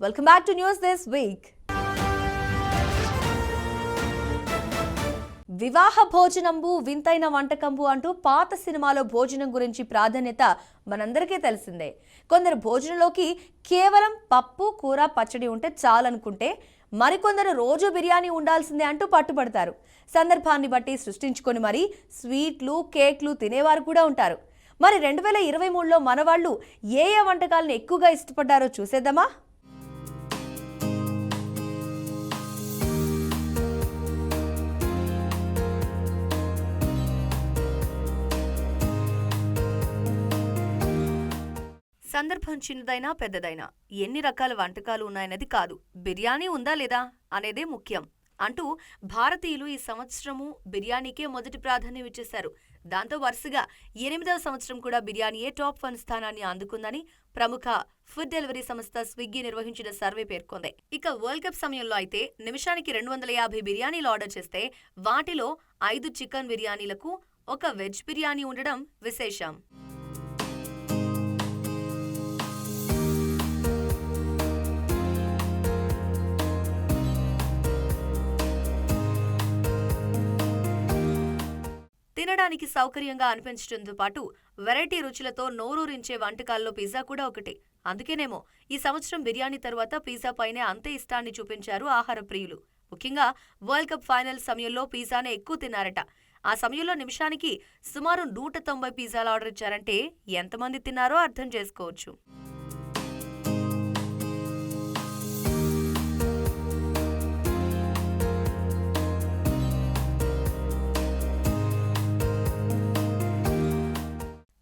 Welcome back to News This Week. వివాహ భోజనంబు వింతైన వంటకంబు అంటూ పాత సినిమాలో భోజనం గురించి ప్రాధాన్యత మనందరికీ తెలిసిందే. కొందరు భోజనంలోకి కేవలం పప్పు కూర పచ్చడి ఉంటే చాలనుకుంటే మరికొందరు రోజు బిర్యానీ ఉండాల్సిందే అంటూ పట్టుబడతారు. సందర్భాన్ని బట్టి సృష్టించుకొని మరి స్వీట్లు కేక్లు తినేవారు కూడా ఉంటారు. మరి 2023లో మనవాళ్ళు ఏ వంటకాలను ఎక్కువగా ఇష్టపడ్డారో చూసేద్దామా? సందర్భం చిన్నదైనా పెద్దదైనా ఎన్ని రకాల వంటకాలు ఉన్నాయన్నది కాదు, బిర్యానీ ఉందా లేదా అనేదే ముఖ్యం అంటూ భారతీయులు ఈ సంవత్సరము బిర్యానీకే మొదటి ప్రాధాన్యం ఇచ్చేశారు. దాంతో వరుసగా 8వ సంవత్సరం కూడా బిర్యానీయే టాప్ 1 స్థానాన్ని అందుకుందని ప్రముఖ ఫుడ్ డెలివరీ సంస్థ స్విగ్గీ నిర్వహించిన సర్వే పేర్కొంది. ఇక వరల్డ్ కప్ సమయంలో అయితే నిమిషానికి 250 బిర్యానీలు ఆర్డర్ చేస్తే వాటిలో 5 చికెన్ బిర్యానీలకు ఒక వెజ్ బిర్యానీ ఉండడం విశేషం. తినడానికి సౌకర్యంగా అనిపించడంతో పాటు వెరైటీ రుచులతో నోరూరించే వంటకాల్లో పిజ్జా కూడా ఒకటి. అందుకేనేమో ఈ సంవత్సరం బిర్యానీ తర్వాత పిజ్జా పైనే అంతే ఇష్టాన్ని చూపించారు ఆహార ప్రియులు. ముఖ్యంగా వరల్డ్ కప్ ఫైనల్ సమయంలో పిజ్జానే ఎక్కువ తిన్నారట. ఆ సమయంలో నిమిషానికి సుమారు 190 పిజ్జాలు ఆర్డర్ ఇచ్చారంటే ఎంతమంది తిన్నారో అర్థం చేసుకోవచ్చు.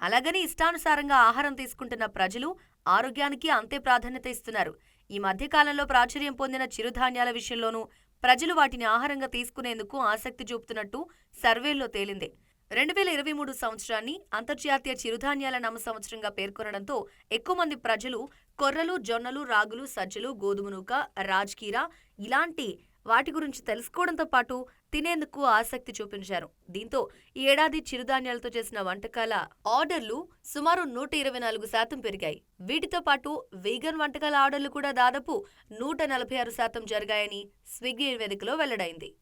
అలాగని ఇష్టానుసారంగా ఆహారం తీసుకుంటున్న ప్రజలు ఆరోగ్యానికి అంతే ప్రాధాన్యత ఇస్తున్నారు. ఈ మధ్యకాలంలో ప్రాచుర్యం పొందిన చిరుధాన్యాల విషయంలోనూ ప్రజలు వాటిని ఆహారంగా తీసుకునేందుకు ఆసక్తి చూపుతున్నట్టు సర్వేల్లో తేలింది. 2023 సంవత్సరాన్ని అంతర్జాతీయ చిరుధాన్యాల నామ సంవత్సరంగా పేర్కొనడంతో ఎక్కువ మంది ప్రజలు కొర్రలు, జొన్నలు, రాగులు, సజ్జలు, గోధుమ నూక, రాజ్కీరా ఇలాంటి వాటి గురించి తెలుసుకోవడంతో పాటు తినేందుకు ఆసక్తి చూపించారు. దీంతో ఈ ఏడాది చిరుధాన్యాలతో చేసిన వంటకాల ఆర్డర్లు సుమారు 124% పెరిగాయి. వీటితో పాటు వీగన్ వంటకాల ఆర్డర్లు కూడా దాదాపు 146% జరిగాయని స్విగ్గీ నివేదికలో వెల్లడైంది.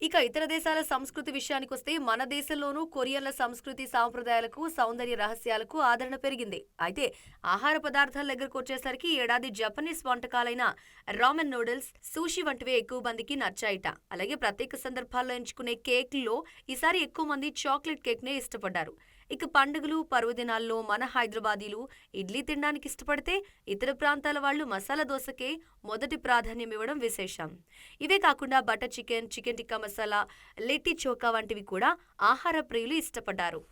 ఇక ఇతర దేశాల సంస్కృతి విషయానికొస్తే మన దేశంలోనూ కొరియన్ల సంస్కృతి సాంప్రదాయాలకు, సౌందర్య రహస్యాలకు ఆదరణ పెరిగింది. అయితే ఆహార పదార్థాల దగ్గరకు వచ్చేసరికి ఏడాది జపనీస్ వంటకాలైన రామెన్ నూడిల్స్, సూషి వంటివే ఎక్కువ మందికి నచ్చాయిట. అలాగే ప్రత్యేక సందర్భాల్లో ఎంచుకునే కేక్లలో ఈసారి ఎక్కువ మంది చాక్లెట్ కేక్ నే ఇష్టపడ్డారు. ఇక పండుగలు, పర్వదినాల్లో మన హైదరాబాదీలు ఇడ్లీ తినడానికి ఇష్టపడితే ఇతర ప్రాంతాల వాళ్లు మసాలా దోసకే మొదటి ప్రాధాన్యం ఇవ్వడం విశేషం. ఇవే కాకుండా butter chicken, chicken tikka masala, litti chokha వంటివి కూడా ఆహార ప్రియులు ఇష్టపడ్డారు.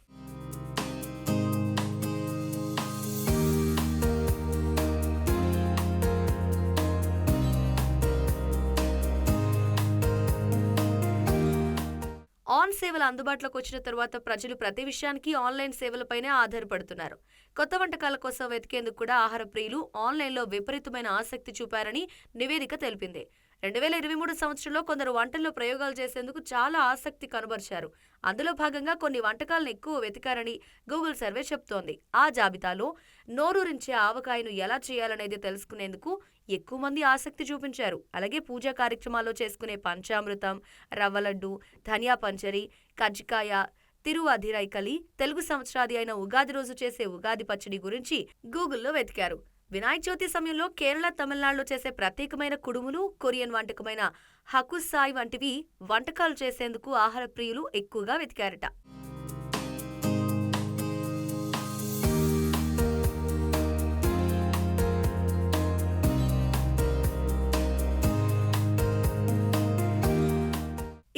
ఆన్ సేవలు అందుబాటులోకి వచ్చిన తరువాత ప్రజలు ప్రతి విషయానికి ఆన్లైన్ సేవలపైనే ఆధారపడుతున్నారు. కొత్త వంటకాల కోసం వెతికేందుకు కూడా ఆహార ప్రియులు ఆన్లైన్లో విపరీతమైన ఆసక్తి చూపారని నివేదిక తెలిపింది. 2023 సంవత్సరంలో కొందరు వంటల్లో ప్రయోగాలు చేసేందుకు చాలా ఆసక్తి కనబరిచారు. అందులో భాగంగా కొన్ని వంటకాలను ఎక్కువ వెతికారని గూగుల్ సర్వే చెప్తోంది. ఆ జాబితాలో నోరూరించే ఆవకాయను ఎలా చేయాలనేది తెలుసుకునేందుకు ఎక్కువ మంది ఆసక్తి చూపించారు. అలాగే పూజా కార్యక్రమాల్లో చేసుకునే పంచామృతం, రవ్వలడ్డు, ధనియా పంచరి, కజ్జికాయ, తిరువాధిరైకలి, తెలుగు సంవత్సరాది అయిన ఉగాది రోజు చేసే ఉగాది పచ్చడి గురించి గూగుల్లో వెతికారు. వినాయక చవితి సమయంలో కేరళ, తమిళనాడులో చేసే ప్రత్యేకమైన కుడుములు, కొరియన్ వంటకమైన హకుసాయ్ వంటివి వంటకాలు చేసేందుకు ఆహార ప్రియులు ఎక్కువగా వెతికారట.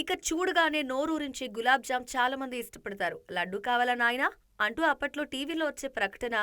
ఇక చూడగానే నోరూరించే గులాబ్ జామ్ చాలా మంది ఇష్టపడతారు. లడ్డు కావాలా నాయనా అంటూ అప్పట్లో టీవీలో వచ్చే ప్రకటన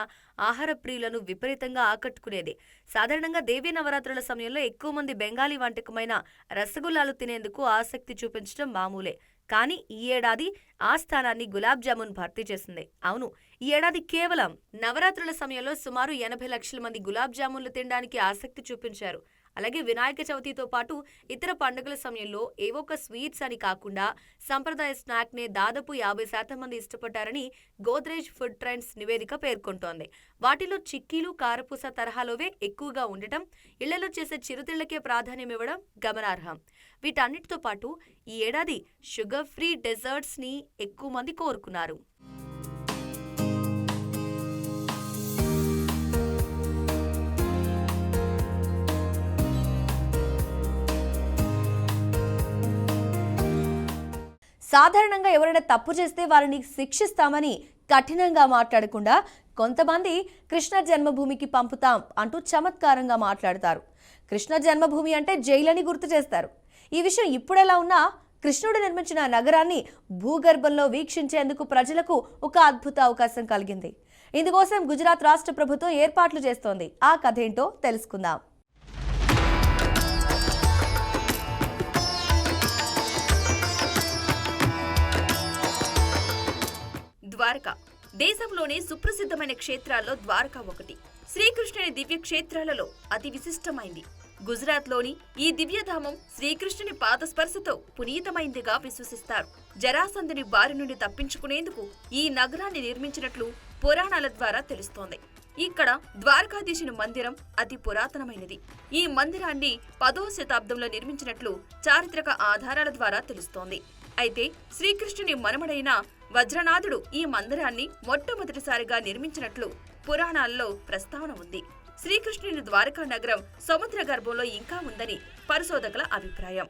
ఆహార ప్రియులను విపరీతంగా ఆకట్టుకునేది. సాధారణంగా దేవీ నవరాత్రుల సమయంలో ఎక్కువ మంది బెంగాలీ వంటకమైన రసగుల్లాలు తినేందుకు ఆసక్తి చూపించడం మామూలే. కానీ ఈ ఏడాది ఆ స్థానాన్ని గులాబ్ జామున్ భర్తీ చేసింది. అవును, ఈ ఏడాది కేవలం నవరాత్రుల సమయంలో సుమారు 80 లక్షల మంది గులాబ్ జామున్లు తినడానికి ఆసక్తి చూపించారు. అలాగే వినాయక చవితితో పాటు ఇతర పండుగల సమయంలో ఏవో ఒక స్వీట్స్ అని కాకుండా సంప్రదాయ స్నాక్ నే దాదాపు 50% మంది ఇష్టపడ్డారని గోద్రేజ్ ఫుడ్ ట్రెండ్స్ నివేదిక పేర్కొంటోంది. వాటిలో చిక్కీలు, కారపూస తరహాలోవే ఎక్కువగా ఉండటం, ఇళ్లలో చేసే చిరుతిళ్లకే ప్రాధాన్యం ఇవ్వడం గమనార్హం. వీటన్నిటితో పాటు ఈ ఏడాది షుగర్ ఫ్రీ డెజర్ట్స్ ని ఎక్కువ మంది కోరుకున్నారు. సాధారణంగా ఎవరైనా తప్పు చేస్తే వారిని శిక్షిస్తామని కఠినంగా మాట్లాడకుండా కొంతమంది కృష్ణ జన్మభూమికి పంపుతాం అంటూ చమత్కారంగా మాట్లాడతారు. కృష్ణ జన్మభూమి అంటే జైలని గుర్తు చేస్తారు. ఈ విషయం ఇప్పుడెలా ఉన్నా కృష్ణుడు నిర్మించిన నగరాన్ని భూగర్భంలో వీక్షించేందుకు ప్రజలకు ఒక అద్భుత అవకాశం కలిగింది. ఇందుకోసం గుజరాత్ రాష్ట్ర ప్రభుత్వం ఏర్పాట్లు చేస్తోంది. ఆ కథ ఏంటో తెలుసుకుందాం. ద్వారకా దేశంలోనే సుప్రసిద్ధమైన క్షేత్రాల్లో ద్వారకా ఒకటి. శ్రీకృష్ణుని దివ్య క్షేత్రాలలో అతి విశిష్టమైంది. గుజరాత్లోని ఈ దివ్యధామం శ్రీకృష్ణుని పాదస్పర్శతో పునీతమైందిగా విశ్వసిస్తారు. జరాసంధుని బారి నుండి తప్పించుకునేందుకు ఈ నగరాన్ని నిర్మించినట్లు పురాణాల ద్వారా తెలుస్తోంది. ఇక్కడ ద్వారకాధీశుని మందిరం అతి పురాతనమైనది. ఈ మందిరాన్ని 10వ శతాబ్దంలో నిర్మించినట్లు చారిత్రక ఆధారాల ద్వారా తెలుస్తోంది. అయితే శ్రీకృష్ణుని మనమడైన వజ్రనాథుడు ఈ మందిరాన్ని మొట్టమొదటిసారిగా నిర్మించినట్లు పురాణాల్లో ప్రస్తావన ఉంది. శ్రీకృష్ణుని ద్వారకా నగరం సముద్ర గర్భంలో ఇంకా ఉందని పరిశోధకుల అభిప్రాయం.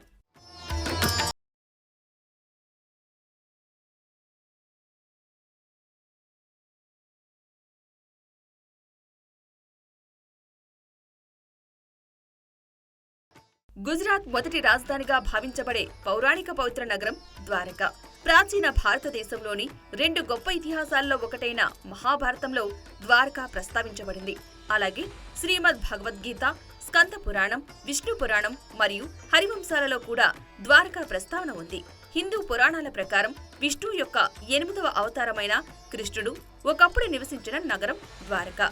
గుజరాత్ మొదటి రాజధానిగా భావించబడే పౌరాణిక పవిత్ర నగరం ద్వారక. ప్రాచీన భారతదేశంలోని 2 గొప్ప ఇతిహాసాల్లో ఒకటైన మహాభారతంలో ద్వారక ప్రస్తావించబడింది. అలాగే శ్రీమద్ భగవద్గీత, స్కంద పురాణం, విష్ణు పురాణం మరియు హరివంశాలలో కూడా ద్వారక ప్రస్తావన ఉంది. హిందూ పురాణాల ప్రకారం విష్ణువు యొక్క 8వ అవతారమైన కృష్ణుడు ఒకప్పుడు నివసించిన నగరం ద్వారక.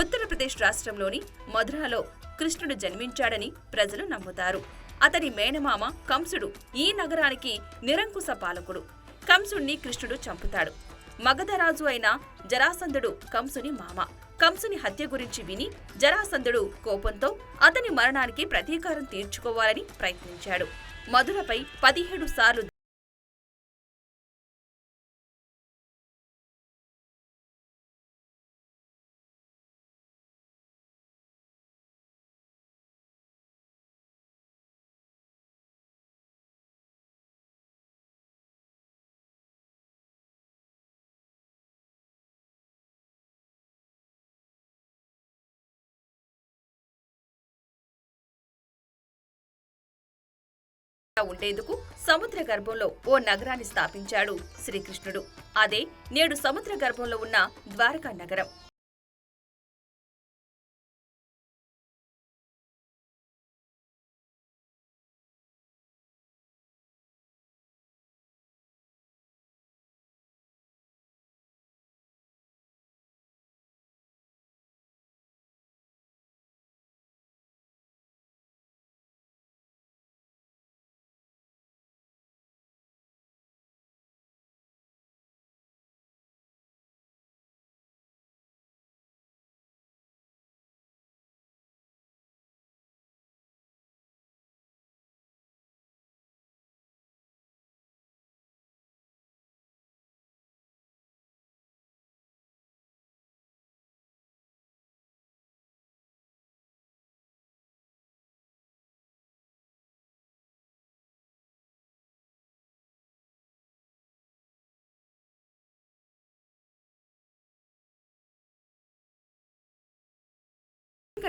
ఉత్తరప్రదేశ్ రాష్ట్రంలోని మధురలో కృష్ణుడు జన్మించాడని ప్రజలు నమ్ముతారు. అతని మేనమామ కంసుడు ఈ నగరానికి నిరంకుశ పాలకుడు. కంసుణ్ణి కృష్ణుడు చంపుతాడు. మగధరాజు అయిన జరాసంధుడు కంసుని మామ. కంసుని హత్య గురించి విని జరాసంధుడు కోపంతో అతని మరణానికి ప్రతీకారం తీర్చుకోవాలని ప్రయత్నించాడు. మధురపై 17 సార్లు ఉండేందుకు సముద్ర గర్భంలో ఓ నగరాన్ని స్థాపించాడు శ్రీకృష్ణుడు. అదే నేడు సముద్ర గర్భంలో ఉన్న ద్వారకా నగరం.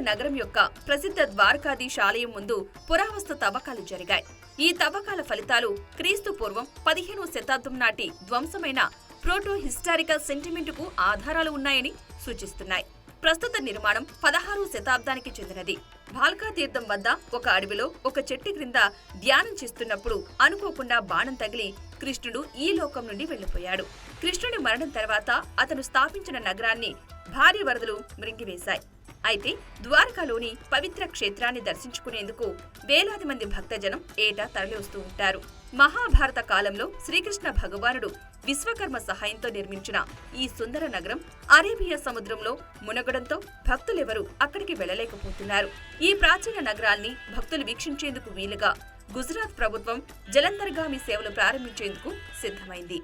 నగరం యొక్క ప్రసిద్ధ ద్వారకాధీశ ఆలయం ముందు పురావస్తు తవ్వకాలు జరిగాయి. ఈ తవ్వకాల ఫలితాలు క్రీస్తు పూర్వం 15వ శతాబ్దం నాటి ధ్వంసమైన ప్రోటో హిస్టారికల్ సెంటిమెంటుకు ఆధారాలు ఉన్నాయని సూచిస్తున్నాయి. ప్రస్తుత నిర్మాణం 16వ శతాబ్దానికి చెందినది. భాల్కా తీర్థం వద్ద ఒక అడవిలో ఒక చెట్టు క్రింద ధ్యానం చేస్తున్నప్పుడు అనుకోకుండా బాణం తగిలి కృష్ణుడు ఈ లోకం నుండి వెళ్లిపోయాడు. కృష్ణుడి మరణం తర్వాత అతను స్థాపించిన నగరాన్ని భారీ వరదలు మృంగివేశాయి. అయితే ద్వారకాలోని పవిత్ర క్షేత్రాన్ని దర్శించుకునేందుకు వేలాది మంది భక్తజనం ఏటా తరలివస్తూ ఉంటారు. మహాభారత కాలంలో శ్రీకృష్ణ భగవానుడు విశ్వకర్మ సహాయంతో నిర్మించిన ఈ సుందర నగరం అరేబియా సముద్రంలో మునగడంతో భక్తులెవరూ అక్కడికి వెళ్లలేకపోతున్నారు. ఈ ప్రాచీన నగరాల్ని భక్తులు వీక్షించేందుకు వీలుగా గుజరాత్ ప్రభుత్వం జలంతర్గామి సేవలు ప్రారంభించేందుకు సిద్ధమైంది.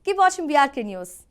Keep watching BRK News.